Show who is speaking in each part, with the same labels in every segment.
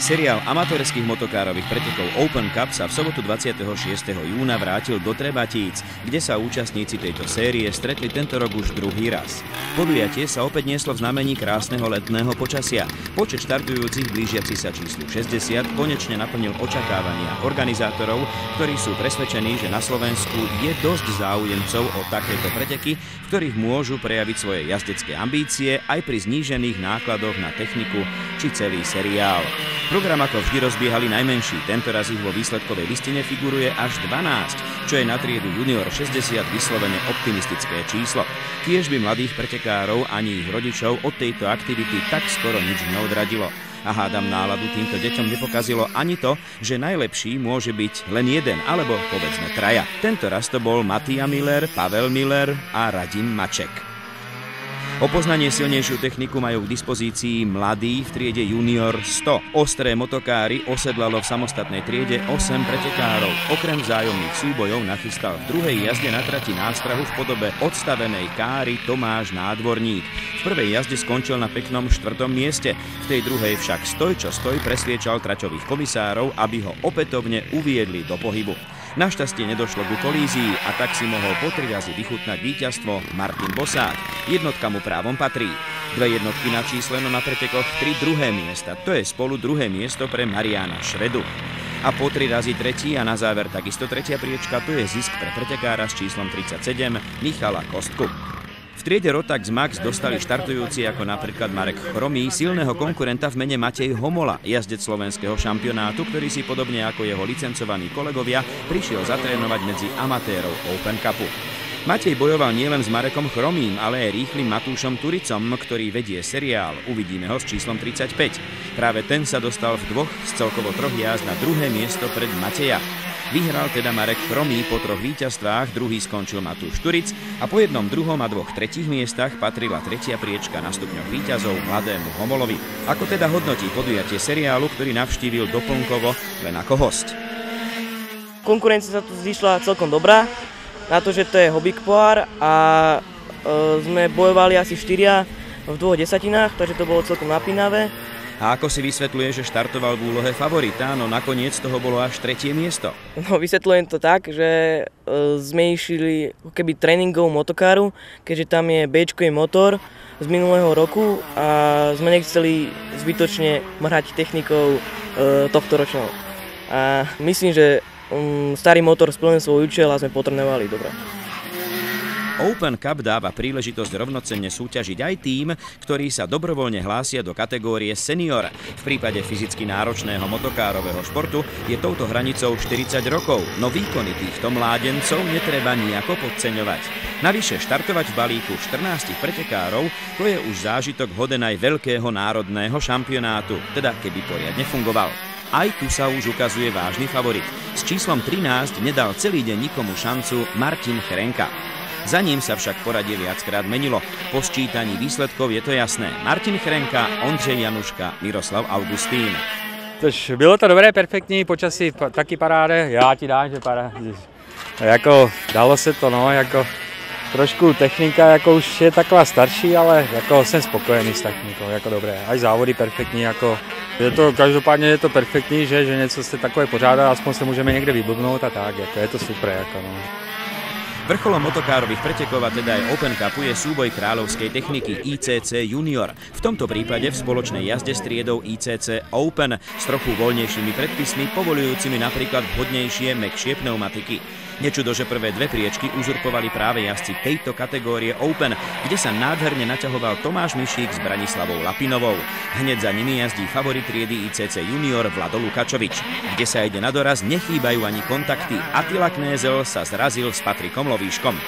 Speaker 1: Seriál amatérskych motokárových pretekov Open Cup sa v sobotu 26. júna vrátil do Trebatíc, kde sa účastníci tejto série stretli tento rok už druhý raz. Podujatie sa opäť nieslo v znamení krásneho letného počasia. Počet štartujúcich blížiaci sa číslu 60 konečne naplnil očakávania organizátorov, ktorí sú presvedčení, že na Slovensku je dosť záujemcov o takéto preteky, v ktorých môžu prejaviť svoje jazdecké ambície aj pri znížených nákladoch na techniku či celý seriál. Program ako vždy rozbiehali najmenší, tentoraz ich vo výsledkovej listine figuruje až 12, čo je na triedu junior 60 vyslovene optimistické číslo. Tiež by mladých pretekárov ani ich rodičov od tejto aktivity tak skoro nič neodradilo. A hádam náladu týmto deťom nepokazilo ani to, že najlepší môže byť len jeden, alebo povedzme traja. Tento raz to bol Matija Miller, Pavel Miller a Radim Maček. O poznanie silnejšiu techniku majú k dispozícii mladí v triede junior 100. Ostré motokári osedlalo v samostatnej triede 8 pretekárov. Okrem vzájomných súbojov nachystal v druhej jazde na trati nástrahu v podobe odstavenej káry Tomáš Nádvorník. V prvej jazde skončil na peknom 4. mieste, v tej druhej však stoj čo stoj presviečal traťových komisárov, aby ho opätovne uviedli do pohybu. Našťastie nedošlo ku kolízii a tak si mohol po 3 razy vychutnať víťazstvo Martin Bosák. Jednotka mu právom patrí. 2 jednotky načísleno na pretekoch 3 druhé miesta. To je spolu druhé miesto pre Mariána Švedu. A po 3 razy tretí a na záver takisto tretia priečka, to je zisk pre pretekára s číslom 37 Michala Kostku. V triede Rotax Max dostali štartujúci ako napríklad Marek Chromý silného konkurenta v mene Matej Homola, jazdec slovenského šampionátu, ktorý si podobne ako jeho licencovaní kolegovia prišiel zatrénovať medzi amatérov Open Cupu. Matej bojoval nielen s Marekom Chromým, ale aj rýchlym Matúšom Turicom, ktorý vedie seriál. Uvidíme ho s číslom 35. Práve ten sa dostal v 2 z celkovo 3 jazd na druhé miesto pred Mateja. Vyhral teda Marek Chromý po 3 víťazstvách, druhý skončil Matúš Turic a po 1., 2. a 2 tretích miestach patrila tretia priečka na stupňoch víťazov mladému Homolovi. Ako teda hodnotí podujatie seriálu, ktorý navštívil doplnkovo len ako host?
Speaker 2: Konkurencia sa tu zišla celkom dobrá, na to, že to je hobbyk pohár a sme bojovali asi 4 v 2 desatinách, takže to bolo celkom napínavé.
Speaker 1: A ako si vysvetľuje, že štartoval v úlohe favorita, no nakoniec toho bolo až 3. miesto?
Speaker 2: No vysvetľujem to tak, že sme išli keby tréningov motokáru, keďže tam je B-čkový motor z minulého roku a sme nechceli zbytočne mrhať technikou tohto ročného. A myslím, že starý motor splnil svoj účel a sme potrenovali dobre.
Speaker 1: Open Cup dáva príležitosť rovnocenne súťažiť aj tým, ktorí sa dobrovoľne hlásia do kategórie senior. V prípade fyzicky náročného motokárového športu je touto hranicou 40 rokov, no výkony týchto mládencov netreba nejako podceňovať. Navyše štartovať v balíku 14 pretekárov, to je už zážitok hoden aj veľkého národného šampionátu, teda keby poriadne fungoval. Aj tu sa už ukazuje vážny favorit. S číslom 13 nedal celý deň nikomu šancu Martin Chrenka. Za ním sa však poradie viackrát menilo. Po sčítaní výsledkov je to jasné. Martin Chrenka, Ondřej Januška, Miroslav Augustín.
Speaker 3: Tož bylo to dobré, perfektní, počasí taky paráde. Já ti dám, že paráde. Jako dalo se to, no, jako trošku technika, jako už je taková starší, ale jako jsem spokojený s technikou, jako dobré. Aj závody perfektní, jako je to, každopádně je to perfektní, že něco se takové pořádá, aspoň se můžeme někde vyblbnout a tak, jako je to super, jako no.
Speaker 1: Vrcholom motokárových pretekov a teda aj Open Cupu je súboj kráľovskej techniky ICC Junior. V tomto prípade v spoločnej jazde s triedou ICC Open s trochu voľnejšími predpismi, povoľujúcimi napríklad vhodnejšie, mäkšie pneumatiky. Nečudo, že prvé 2 priečky uzurpovali práve jazdci tejto kategórie Open, kde sa nádherne naťahoval Tomáš Mišík s Branislavou Lapinovou. Hneď za nimi jazdí favorit triedy ICC Junior Vlado Lukačovič. Kde sa ide na doraz, nechýbajú ani kontakty. Attila Knézel sa zrazil s Patrikom Lovíškom.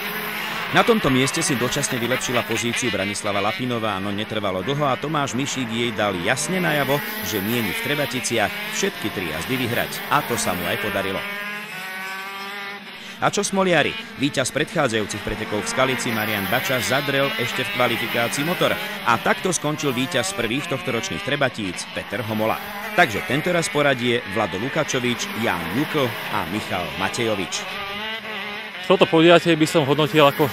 Speaker 1: Na tomto mieste si dočasne vylepšila pozíciu Branislava Lapinová, no netrvalo dlho a Tomáš Mišík jej dal jasne najavo, že mieni v Trebaticiach všetky 3 jazdy vyhrať. A to sa mu aj podarilo. A čo smoliari? Víťaz predchádzajúcich pretekov v Skalici Marian Bača zadrel ešte v kvalifikácii motor. A takto skončil víťaz prvých tohtoročných Trebatíc Peter Homola. Takže tentoraz poradie Vlado Lukačovič, Jan Jukl a Michal Matejovič.
Speaker 3: Toto podujatie by som hodnotil ako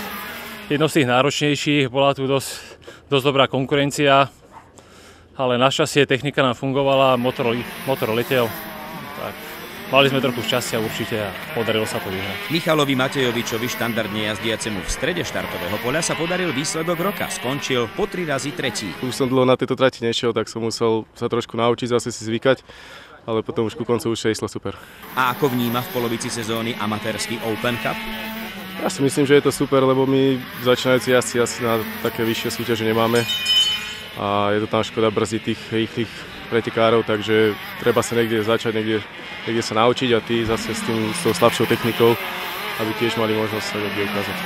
Speaker 3: jedno z tých náročnejších. Bola tu dosť dobrá konkurencia.
Speaker 4: ale našťastie technika nám fungovala, motor letel, tak mali sme trochu šťastia určite a podarilo sa to vyhrať.
Speaker 1: Michalovi Matejovičovi, štandardne jazdiacemu v strede štartového poľa, sa podaril výsledok roka. Skončil po 3 razy tretí.
Speaker 5: Už som dlho na tejto trati nešiel, tak som musel sa trošku naučiť, zase si zvykať, ale potom už ku koncu už išlo super.
Speaker 1: A ako vníma v polovici sezóny amatérsky Open Cup?
Speaker 5: Ja si myslím, že je to super, lebo my začínajúci jazdci asi na také vyššie súťaže nemáme a je to tam škoda brzdiť tých rýchlych pretekárov, takže treba sa niekde začať, niekde sa naučiť a tí zase s tou slabšou technikou, aby tiež mali možnosť sa niekde ukázať.